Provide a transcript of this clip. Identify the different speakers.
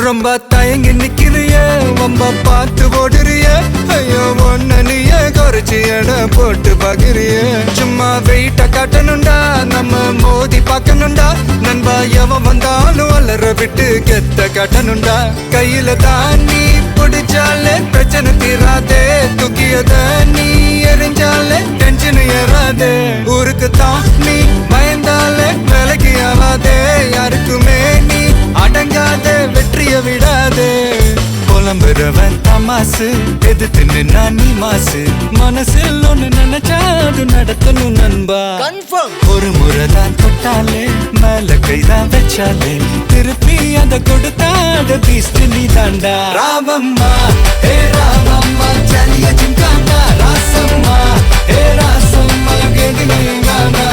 Speaker 1: ரொம்ப தயங்கி நிக்கிறிய ரொம்ப பார்த்து ஓடுறிய ஐயோ ஒன்ன நீயே குறைச்சி எடை போட்டு பாக்குறிய சும்மா வெயிட்ட காட்டணும்டா நம்ம மோதி பார்க்கணும்டா நண்பா எவன் வந்தாலும் அலற விட்டு கெத்த காட்டணும்டா கையில தாண்டி பிடிச்சாலே பிரச்சனை தீராதே தூக்கியத நீ எரிஞ்சாலே டென்ஷன் ஏறாதே ஊருக்கு தான் நீ பயந்தாலே வேலைக்கு ஆவாதே யாருக்குமே நீ அடங்காத வெற்றிய விடாதே புலம்புறவன் தமாசு எதிர்த்து நின்னா நீ மாசு மனசில் ஒண்ணு நினைச்சா அது நடத்தணும் நண்பா ஒரு முறைதான் தொட்டாலே மேல கைதான் வச்சாலே திருப்பி அத கொடுத்தா அது பீஸ்ட் நீ தாண்டா ராமம்மா ஹே ராமம்மா சலிய சிங்காண்டா ராசம்மா ஹே ராசம்மா கேடி நீங்காண்டா